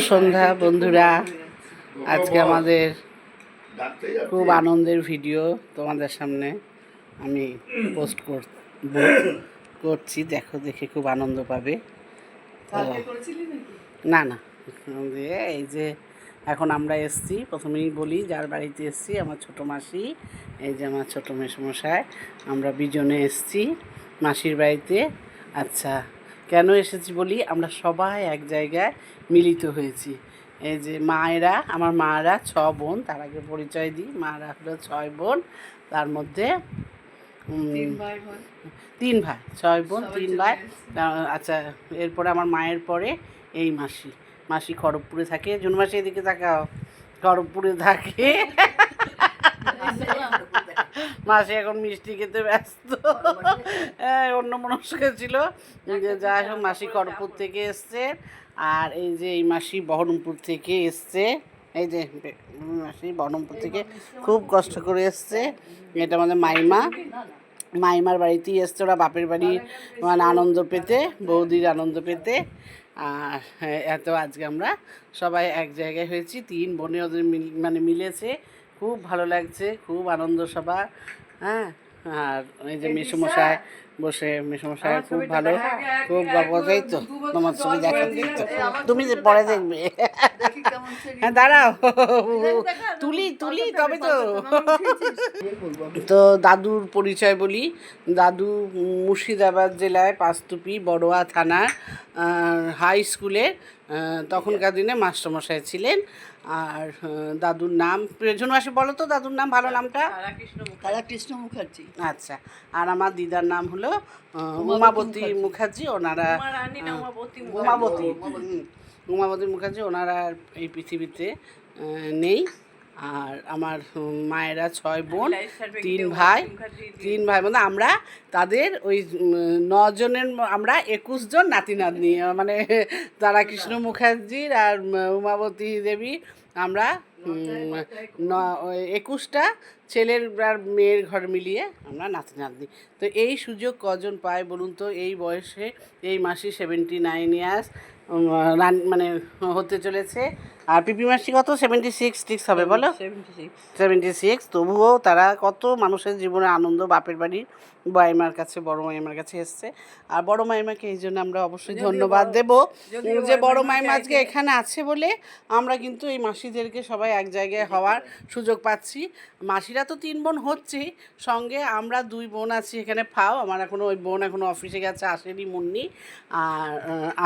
সন্ধ্যা বন্ধুরা, আজকে আমাদের খুব আনন্দের ভিডিও তোমাদের সামনে আমি পোস্ট করছি। দেখো, দেখে খুব আনন্দ পাবে। না না, এই যে এখন আমরা এসছি, প্রথমেই বলি যার বাড়িতে এসছি, আমার ছোটো মাসি, এই যে আমার ছোটো মেসোমশাই, আমরা বিজনে এসছি মাসির বাড়িতে। আচ্ছা, কেন এসেছি বলি, আমরা সবাই এক জায়গায় মিলিত হয়েছি। এই যে মায়েরা, আমার মায়েরা 6 বোন, তার আগে পরিচয় দিই, মায়েরা হলো 6 বোন, তার মধ্যে 3 ভাই, 6 বোন 3 ভাই। আচ্ছা, এরপরে আমার মায়ের পরে এই মাসি, মাসি খড়গপুরে থাকে। জুন মাসি এদিকে তাকাও, খড়গপুরে থাকে। মাসি এখন মিষ্টি খেতে ব্যস্ত, অন্য মনস্ক ছিল। যাই হোক, মাসি খড়গপুর থেকে এসছে। আর এই যে এই মাসি বহরমপুর থেকে এসছে। এই যে মাসি বহরমপুর থেকে খুব কষ্ট করে এসছে। এটা আমাদের মাইমার বাড়িতেই এসছে, ওরা বাপের বাড়ি মানে আনন্দ পেতে, বৌদির আনন্দ পেতে। আর এত আজকে আমরা সবাই এক জায়গায় হয়েছি, 3 বোনে ওদের মিলেছে, খুব ভালো লাগছে, খুব আনন্দ সভা। হ্যাঁ, আর এই যে মেসোমশাই বসে, মেসোমশাই খুব ভালো, খুব গল্পই তো তোমার ছবি দেখাচ্ছি তো, তুমি যে পরে দেখবে। হ্যাঁ দাঁড়াও, তুলি তবে তো দাদুর পরিচয় বলি। দাদু মুর্শিদাবাদ জেলায় পাঁচতুপি বড়োয়া থানার হাই স্কুলে তখনকার দিনে মাস্টারমশাই ছিলেন। আর দাদুর নাম, প্রয়োজন মাসে বলো তো দাদুর নাম, ভালো নামটা? তারাকৃষ্ণ মুখার্জি। আচ্ছা, আর আমার দিদার নাম হলো উমাবতী মুখার্জি। ওনারা উমাবতী মুখার্জি, ওনারা এই পৃথিবীতে নেই। আর আমার মায়েরা 6 বোন 3 ভাই মানে আমরা তাদের ওই 9 জনের, আমরা 21 জন নাতি নাতনি, মানে তারাকৃষ্ণ মুখার্জির আর উমাবতী দেবী, আমরা 21টা ছেলের আর মেয়ের ঘর মিলিয়ে আমরা নাতি নাতনি। তো এই সুযোগ কজন পায় বলুন তো, এই বয়সে এই মাসে 79 ইয়ার্স মানে হতে চলেছে। আর পিপি মাসি কত, 76 হবে বলো, 76। তবুও তারা কত মানুষের জীবনে আনন্দ, বাপের বাড়ি মাইমার কাছে, বড় মাইমার কাছে এসছে। আর বড় মাইমাকে এই জন্য আমরা অবশ্যই ধন্যবাদ দেব যে বড় মাইমা আজকে এখানে আছে বলে আমরা কিন্তু এই মাসিদেরকে সবাই এক জায়গায় হওয়ার সুযোগ পাচ্ছি। মাসিরা তো 3 বোন হচ্ছেই, সঙ্গে আমরা 2 বোন আছি এখানে ফাও, আমার এখনও ওই বোন এখনও অফিসে গেছে, আসেনি মুন্নি। আর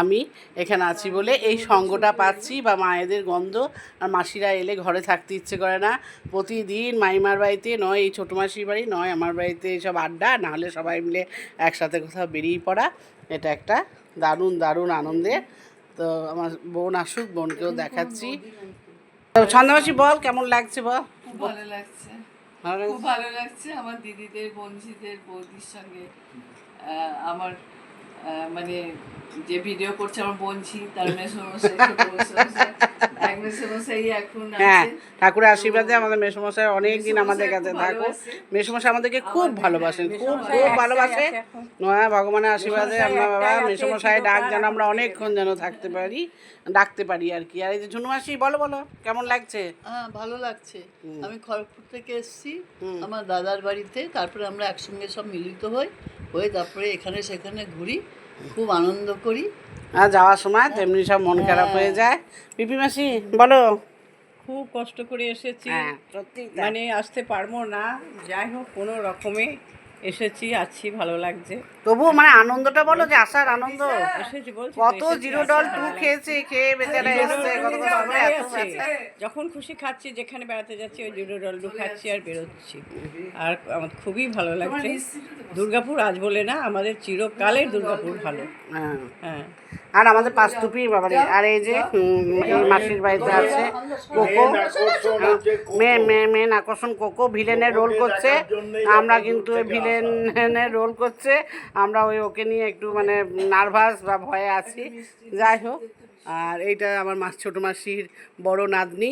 আমি এখানে আছি বলে এই সঙ্গটা পাচ্ছি, বা মায়েদের গন্ধ। আর মাসিরা এলে ঘরে থাকতে ইচ্ছে করে না, প্রতিদিন মাইমার বাড়িতে, নয় এই ছোটো মাসির বাড়ি, নয় আমার বাড়িতে এইসব আড্ডা, নাহলে সবাই মিলে একসাথে কোথাও বেরিয়ে পড়া। এটা একটা দারুণ দারুণ আনন্দের। তো আমার বোন আসুক, বোনকেও দেখাচ্ছি। ছন্দমাসি বল, কেমন লাগছে বল? ভালো লাগছে, খুব ভালো লাগছে আমার দিদিদের, বোনঝিদের, বৌদির সঙ্গে। আমার মানে যে ভিডিও করছে আমার বোনঝি, তার মেসোমশাই, ছোট মেসোমশাই, এক মেসোমশাই এখন আছে। ঠাকুরের আশীর্বাদে আমাদের মেসোমশাই অনেক দিন আমাদের কাছে থাকুক। মেসোমশাই আমাদেরকে খুব ভালোবাসেন, খুব ভালোবাসে। হ্যাঁ, ভগবানের আশীর্বাদে আমরা বাবা মেসোমশাই ডাক যেন আমরা অনেকক্ষণ যেন ডাকতে পারি আর কি। আর এই যে ঝুনু মাসি, বলো কেমন লাগছে? ভালো লাগছে। আমি খড়গপুর থেকে এসেছি আমার দাদার বাড়িতে, তারপরে আমরা একসঙ্গে সব মিলিত হয়ে তারপরে এখানে সেখানে ঘুরি, খুব আনন্দ করি। আর যাওয়ার সময় তেমনি সব মন খারাপ হয়ে যায়। পিপি মাসি বলো। খুব কষ্ট করে এসেছি, সত্যি মানে আসতে পারবো না, যাই হোক কোনো রকমে এসেছি, আছি, ভালো লাগছে। তবুও মানে আনন্দটা বলো, যে আসার আনন্দ। এসেছি বলছি, কত জিরোডল 2 খেয়েছে, খেয়ে বেচারা এসছে, কত যখন খুশি খাচ্ছি, যেখানে বেড়াতে যাচ্ছি ওই জিরোডল 2 খাচ্ছি আর বেরোচ্ছি। আর আমার খুবই ভালো লাগছে। দুর্গাপুর আজ বলে না, আমাদের চিরকালের দুর্গাপুর ভালো। হ্যাঁ, আর আমাদের পাঁচতুপির বাবারে। আর এই যে এই মাসির বাড়িতে আছে কোকো, মেন আকর্ষণ কোকো ভিলেনের রোল করছে। আমরা কিন্তু ভিলেনের রোল করছে, আমরা ওকে নিয়ে একটু মানে নার্ভাস বা ভয়ে আছি। যাই হোক, আর এইটা আমার ছোটো মাসির বড় নাতনি।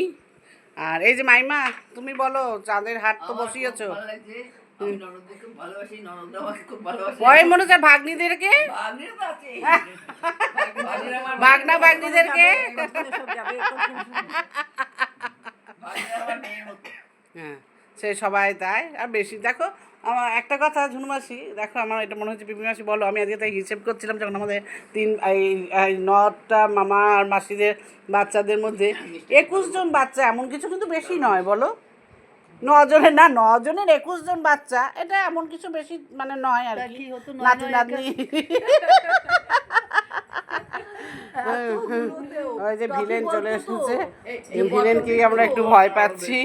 আর এই যে মাইমা, তুমি বলো, চাঁদের হাট তো বসিয়েছো, আমি ননদকে খুব ভালোবাসি, ননদ আমাকে খুব ভালোবাসে। পরের মনে হচ্ছে ভাগ্নিদেরকে, ভাগ্নির তো আছেই। ভাগ্নির আমার ভাগনা ভাগ্নিদেরকে। সব যাবে ভাগ্নির আমার মেয়ের মতো। হ্যাঁ, সে সবাই তাই। আর বেশি দেখো, আমার একটা কথা ঝুনুমাসি, দেখো আমার এটা মনে হচ্ছে, পিপি মাসি বলো, আমি আজকে তাই হিসেব করছিলাম যখন আমাদের এই 9টা মামা আর মাসিদের বাচ্চাদের মধ্যে 21 জন বাচ্চা, এমন কিছু কিন্তু বেশি নয় বলো। 9 জনের না, 9 জনের 21 জন বাচ্চা, এটা এমন কিছু বেশি মানে নয় আর কি। নাতি নাতনি ওই যে ভিলেন চলে এসেছে, ভিলেনকে আমরা একটু ভয় পাচ্ছি।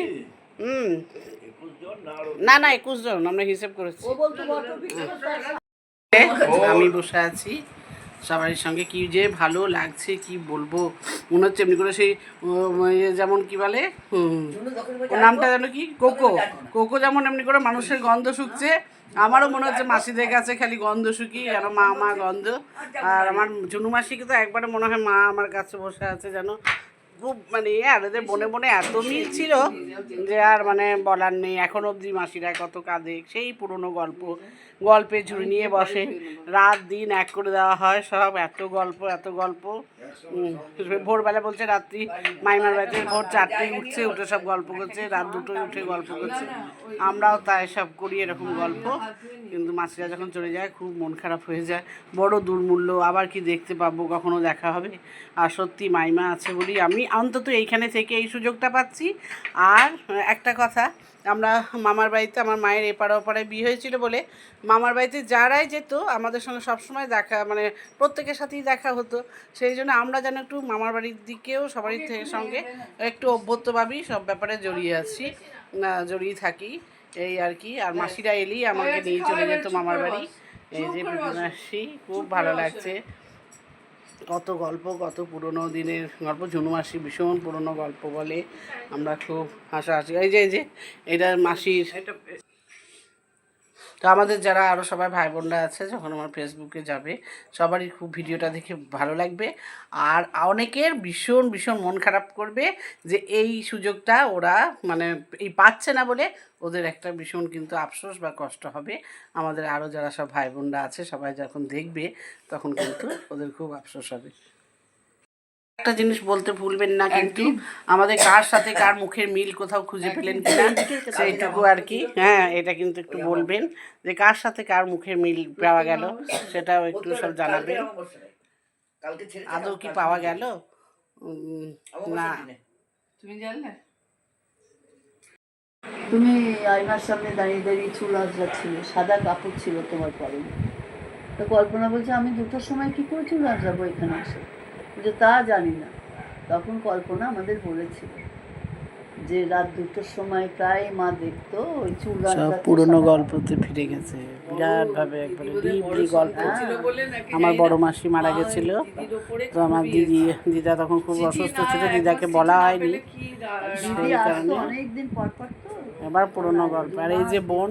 না না 21 জন আমরা হিসেব করেছি। আমি বসে আছি সবারই সঙ্গে, কি যে ভালো লাগছে কি বলবো, মনে হচ্ছে এমনি করে সেই যেমন কি বলে ওর নামটা যেন কি, কোকো, কোকো যেমন এমনি করে মানুষের গন্ধ শুকছে, আমারও মনে হচ্ছে মাসিদের কাছে খালি গন্ধ শুকি, যেন মা মা গন্ধ। আর আমার ঝুনু মাসিকে তো একবারে মনে হয় মা আমার কাছে বসে আছে যেন, খুব মানে আর এদের বনে বনে এত মিল ছিল যে আর মানে বলার নেই। এখন অবধি মাসিরা কত কাঁদে, সেই পুরনো গল্পে ঝুড়ি নিয়ে বসে, রাত দিন এক করে দেওয়া হয় সব, এত গল্প। ভোরবেলা বলছে রাত্রি মাইমার বাড়িতে ভোর 4টেয় উঠছে, উঠে সব গল্প করছে, রাত 2টোয় উঠে গল্প করছে, আমরাও তাই সব করি এরকম গল্প। কিন্তু মাসিরা যখন চলে যায় খুব মন খারাপ হয়ে যায়, বড় দুর্মূল্য, আবার কি দেখতে পাবো, কখনো দেখা হবে। আর সত্যি মাইমা আছে বলি আমি অন্তত এইখানে থেকে এই সুযোগটা পাচ্ছি। আর একটা কথা, আমরা মামার বাড়িতে, আমার মায়ের এপাড়া ওপাড়ায় বিয়ে হয়েছিল বলে মামার বাড়িতে যারাই যেত আমাদের সঙ্গে সবসময় দেখা, মানে প্রত্যেকের সাথেই দেখা হতো, সেই জন্য আমরা যেন একটু মামার বাড়ির দিকেও সবারই সঙ্গে একটু অভ্যন্তভাবেই সব ব্যাপারে জড়িয়ে থাকি, এই আর কি। আর মাসিরা এলেই আমাকে নিয়ে চলে যেত মামার বাড়ি। এই যে মাসি, খুব ভালো লাগছে, কত গল্প, কত পুরনো দিনের গল্প। ঝুনু মাসি ভীষণ পুরনো গল্প বলে, আমরা খুব হাসাহাসি। এই যে এটা মাসির। তো আমাদের যারা আরও সবাই ভাই বোনরা আছে, যখন আমার ফেসবুকে যাবে সবারই খুব ভিডিওটা দেখে ভালো লাগবে। আর অনেকের ভীষণ মন খারাপ করবে যে এই সুযোগটা ওরা মানে এই পাচ্ছে না বলে, ওদের একটা ভীষণ কিন্তু আফসোস বা কষ্ট হবে। আমাদের আরও যারা সব ভাই বোনরা আছে সবাই যখন দেখবে তখন কিন্তু ওদের খুব আফসোস হবে। একটা জিনিস বলতে ভুলবেন না কিন্তু, আমাদের কার সাথে কার মুখের মিল কোথাও খুঁজে পেলেন কিনা সেইটুকু আর কি। হ্যাঁ, এটা কিন্তু একটু বলবেন যে কার সাথে কার মুখের মিল পাওয়া গেল, সেটাও একটু সব জানাবেন। আদৌ কি পাওয়া গেল না? তুমি জানলে? তুমি আয়নার সামনে দাঁড়িয়ে চুল আঁচড়াচ্ছিলে, সাদা কাপড় ছিল তোমার পরনে। তো কল্পনা বলছে আমি 2টোর সময় কি করে চুল আঁচড়াবো এখানে এসে, যে তা জানি না। তখন কল্পনা আমাদের বলেছিল যে রাত 2টোর সময় প্রায় মা দেখতো ওই চুল আঁচড়াতে। পুরনো গল্পতে ফিরে গেছে বিরাটভাবে, একবারে ডিপলি গল্প। আমার বড় মাসি মারা গেছিল, তো আমার দিদা তখন খুব অসুস্থ ছিল, দিদাকে বলা হয়নি, সেই কারণে অনেকদিন পর তো এবার পুরনো গল্প। আর এই যে বোন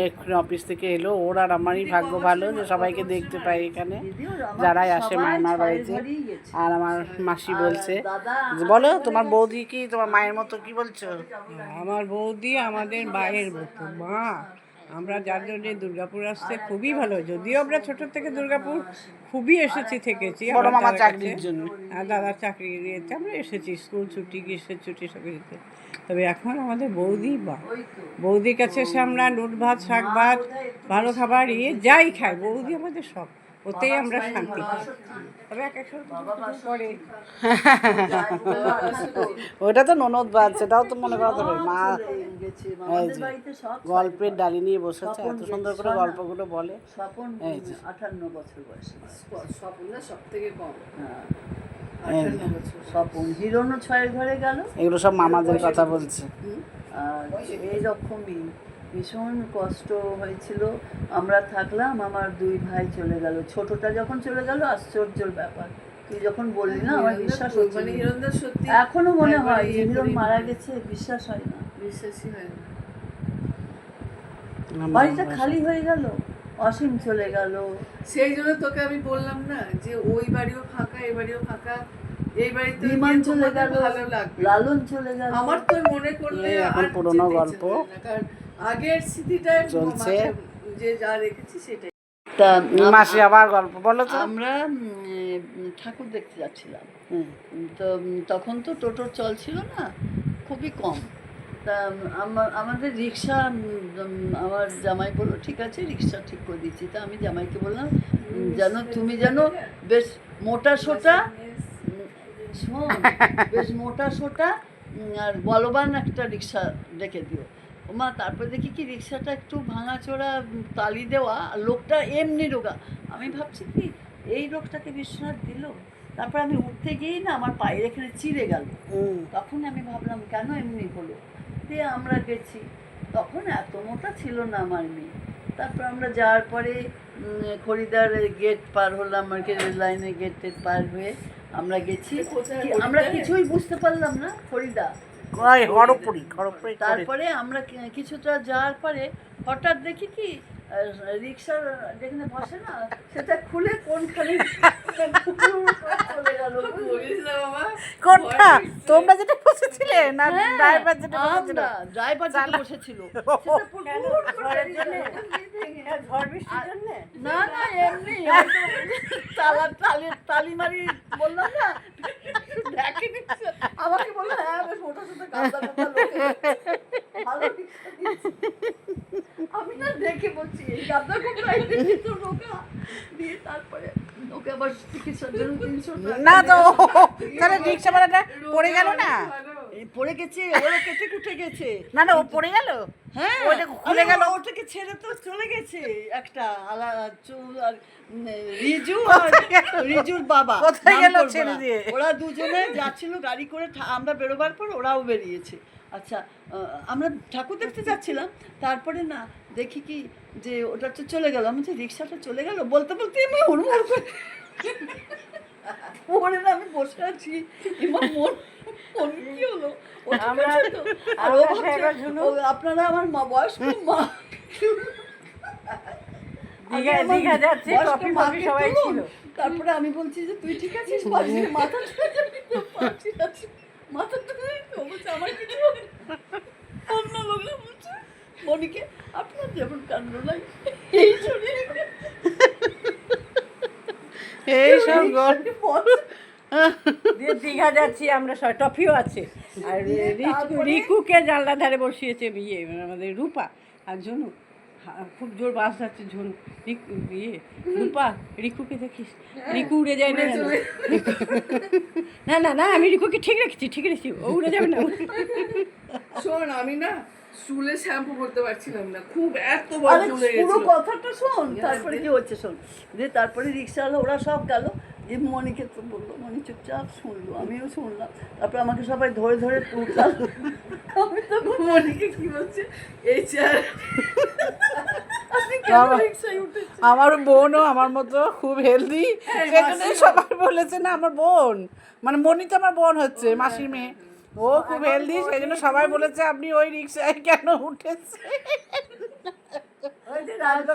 এক্ষুনি অফিস থেকে এলো, ওর আর আমারই ভাগ্য ভালো যে সবাইকে দেখতে পাই এখানে, যারাই আসে মাইমার বাড়িতে। আর আমার মাসি বলছে যে বলো তোমার বৌদি কি তোমার মায়ের মতো, কি বলছো? আমার বৌদি আমাদের মায়ের মতো মা। আমরা যার জন্য দুর্গাপুর আসতে খুবই ভালো, যদিও আমরা ছোট থেকে দুর্গাপুর খুবই থেকেছি বড় আমার মামার দাদার চাকরির কাছে। জন্য। আর দাদার চাকরি নিয়েছে, আমরা এসেছি স্কুল ছুটি, গ্রীষ্মের ছুটি সব কিছুতে। তবে এখন আমাদের বৌদি বৌদির কাছে এসে আমরা নুট ভাত, শাক ভাত, ভালো খাবার যাই খাই, বৌদি আমাদের সব, ওতেই আমরা শান্তি পাই। তবে এক পরে ওইটা তো ননদ বাদ, সেটাও তো মনে করা যাবে। মা গেছে এই আমাদের যে বাড়িতে সব গল্পের ডালি নিয়ে বসেছে, এত সুন্দর করে গল্পগুলো বলে। স্বপন এই যে। 58 বছর বয়সে। স্বপ্ন সব থেকে কম, হ্যাঁ, 58 বছর। স্বপন হিরণ্য ছয়ের ঘরে গেল। এগুলো সব মামাদের কথা বলছে। আর এইরকমই ভীষণ কষ্ট হয়েছিল। আমরা থাকলাম, আমার 2 ভাই চলে গেল। ছোটটা যখন চলে গেল আশ্চর্যের ব্যাপার, তুই যখন বললি না আমার বিশ্বাস হচ্ছে মানে না। হিরণদা সত্যি এখনো মনে হয় যে একবারে হিরণ করি মারা না। গেছে, বিশ্বাস হয় না। বিশ্বাসই হয় না। বাড়িটা খালি হয়ে গেল, অসীম চলে গেল। সেই জন্য তোকে আমি বললাম না যে ওই বাড়িও ফাঁকা, এই বাড়িও ফাঁকা, এই বাড়িতে বিমান গিয়ে চলে তোমাদের গেল, ভালো লাগবে। লালন চলে গেল। আমার তো মনে করলে এই এখন আর পুরনো যেতে ইচ্ছে গল্প। করে না, কারণ আগের স্মৃতিটাই চলছে। মাথায় যে যা রেখেছি সেটাই। তা মাসি আবার গল্প বলো তো। আমরা ঠাকুর দেখতে যাচ্ছিলাম। তো তখন তো টোটোর চল ছিল না, খুবই কম। তা আমাদের রিক্সা, আমার জামাই বললো ঠিক আছে রিক্সা ঠিক করে দিচ্ছি। তা আমি জামাইকে বললাম যেন তুমি যেন বেশ মোটা সোটা, শোন, বেশ মোটা সোটা আর বলবান একটা রিক্সা ডেকে দিও। ওমা তারপর দেখি কি রিক্সাটা একটু ভাঙাচোরা, তালি দেওয়া, আর লোকটা এমনি রোগা। আমি ভাবছি কি এই লোকটাকে বিশ্বনাথ দিল। তারপর আমি উঠতে গিয়েই না আমার পায়ের এখানে চিড়ে গেল। তখন আমি ভাবলাম কেন এমনি হলো। দিয়ে আমরা গেছি, তখন এত মোটা ছিল না আমার মেয়ে। তারপর আমরা যাওয়ার পরে খরিদার গেট পার হলাম আর কি, রেল লাইনের গেট টেট পার হয়ে আমরা গেছি। আমরা কিছুই বুঝতে পারলাম না খরিদা। খড়গপুরি তারপরে আমরা কিছুটা যাওয়ার পরে হঠাৎ দেখি কি রিক্সার যেখানে বসে না সেটা খুলে কোনখানে চলে গেল। কোনটা তোমরা যেটা বসেছিলে না ড্রাইভার যেটা বসেছিল? ড্রাইভার যেটা বসেছিল ঝড় বৃষ্টির জন্য না না এমনি তালি মারি বললাম না, দেখেনি আমাকে বললো হ্যাঁ বেশ মোটা সোটা গাদা গাদা লোক ভালো রিক্সা দিয়েছে। আমি না দেখে বলছি এই গাদা কোথায় তো রোগা দিয়ে। তারপরে ওকে আবার চিকিৎসার জন্য 300 টাকা না তো তাহলে রিক্সা ভাড়াটা পড়ে গেল না? পড়ে গেছে, ওরা কেটে কুটে গেছে। না না ও পড়ে গেল। হ্যাঁ ওটা খুলে গেল। ওটাকে ছেড়ে তো চলে গেছে একটা আলাদা চুল আর রিজু আর রিজুর বাবা কোথায় গেল নামকর ছেড়ে পাড়া। দিয়ে? ওরা দুজনে যাচ্ছিল গাড়ি করে, আমরা বেরোবার পর ওরাও বেরিয়েছে। আচ্ছা আমরা ঠাকুর দেখতে যাচ্ছিলাম, তারপরে না দেখি কি যে ওটা তো চলে গেল। আমি যে রিক্সাটা চলে গেল বলতে বলতে আমি হুড়মুড় করে মনে না আমি বসে আছি, এবার মন কি হলো ও ঠিক আছে তো? আর ও ভাবছে, আপনারা আমার মা বয়স্ক মা দীঘা যাচ্ছে, বয়স্ক টপি মাকে ফপি সবাই তুলুন। ছিল। তারপরে আমি বলছি যে তুই ঠিক আছিস? পারছি না, মাথা তুলে যাবি তো, পারছি না, মাথা তুলে তো বলছে আমার কিছু হবে না। অন্য লোকরা বলছে মনিকে আপনার যেমন কান্ড লাগে এই শরীরে এইসব গল্প দিয়ে দীঘা যাচ্ছি আমরা, সবাই টফিও আছে। আর রিকুকে জানলা ধারে বসিয়েছে বিয়ে, আমাদের রূপা আর ঝনু। খুব জোর বাস যাচ্ছে, ঝনু রূপা রিকুকে দেখিস, রিকু উড়ে যায় না যেন। না না না আমি রিকুকে ঠিক রেখেছি, ও উড়ে যাবে না। শোন আমি না চুলে শ্যাম্পু করতে পারছিলাম না, খুব এত বড় আরে চুলে পুরো গেছিল। কথাটা শোন, তারপরে কি হচ্ছে শোন। যে তারপরে রিক্সাওয়ালা ওরা সব গেল, যে মনিকে তো বললো, মনি চুপচাপ শুনলো, আমিও শুনলাম। তারপরে আমাকে সবাই ধরে ধরে উঠলাম। আমি তো মনিকে কি বলছে এই চেয়ার আপনি কেন রিক্সায় উঠেছেন? আমার বোনও আমার মতো খুব হেলদি, সেজন্য সবাই বলেছে না আমার বোন, মানে মনি তো আমার বোন হচ্ছে মাসির মেয়ে, ও খুব হেলদি, সেই জন্য সবাই বলেছে আপনি ওই রিক্সায় কেন উঠেছে। নাহলে তো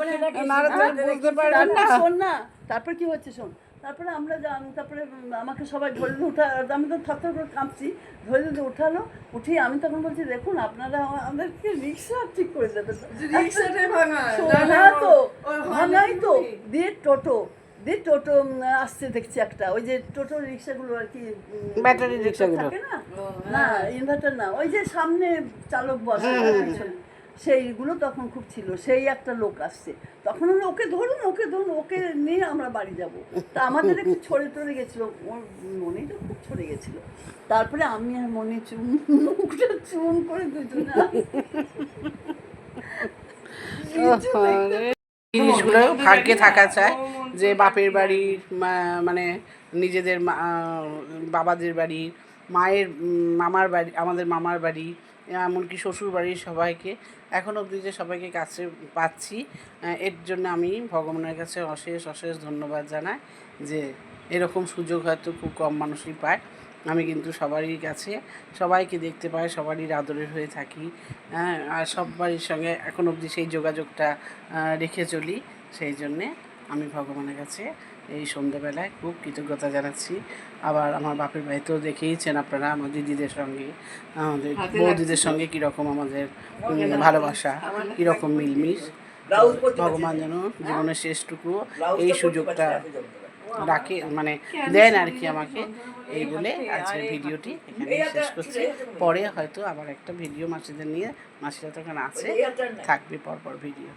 বুঝতে পারবেন না। শোন না, তারপর কি হচ্ছে শোন। তারপরে আমরা তারপরে আমাকে সবাই ধরে উঠা, আমি তো থরথর করে কাঁপছি, ধরে ধরে উঠালো। উঠিয়ে আমি তখন বলছি দেখুন আপনারা আমাদেরকে রিক্সা ঠিক করে দেবেন। রিক্সাটাই ভাঙা হ্যাঁ তো ভাঙাই তো। দিয়ে টোটো আসছে দেখছি একটা, ওই যে টোটো রিক্সাগুলো আর কি, ব্যাটারি রিক্সাগুলো থাকে না, না ইনভার্টার না, ওই যে সামনে চালক বসে সেইগুলো তখন খুব ছিল। সেই একটা লোক আসছে, তখন আমরা ওকে ধরুন ওকে নিয়ে আমরা বাড়ি যাব। তা আমাদের একটু ছড়ে টরে গেছিলো, ওর মনেটা খুব ছড়ে গেছিলো। তারপরে আমি আর মনে মুখটা চুন করে দুজনে জিনিসগুলো ভাগ্যে থাকা চায় যে বাপের বাড়ির মানে নিজেদের বাবাদের বাড়ি, মায়ের মামার বাড়ি, আমাদের মামার বাড়ি, এমনকি শ্বশুর বাড়ির সবাইকে এখন অবধি যে সবাইকে কাছে পাচ্ছি, এর জন্য আমি ভগবানের কাছে অশেষ ধন্যবাদ জানাই যে এরকম সুযোগ হয়তো খুব কম মানুষই পায়। আমি কিন্তু সবারই কাছে সবাইকে দেখতে পাই, সবারই আদরের হয়ে থাকি, হ্যাঁ, আর সবারই সঙ্গে এখন অবধি সেই যোগাযোগটা রেখে চলি। সেই জন্যে আমি ভগবানের কাছে এই সন্ধ্যেবেলায় খুব কৃতজ্ঞতা জানাচ্ছি। আবার আমার বাপের বাড়িতেও দেখেইছেন আপনারা আমার দিদিদের সঙ্গে, আমাদের বৌদিদের সঙ্গে কীরকম আমাদের ভালোবাসা, কীরকম মিলমিশ। ভগবান যেন জীবনের শেষটুকু এই সুযোগটা রাখে, মানে দেন আর কি আমাকে। এই বলে আজকের ভিডিওটি এখানে শেষ করছি। পরে হয়তো আবার একটা ভিডিও মাসিদের নিয়ে, মাসিরা তো এখানে আছে, থাকবে পরপর ভিডিও।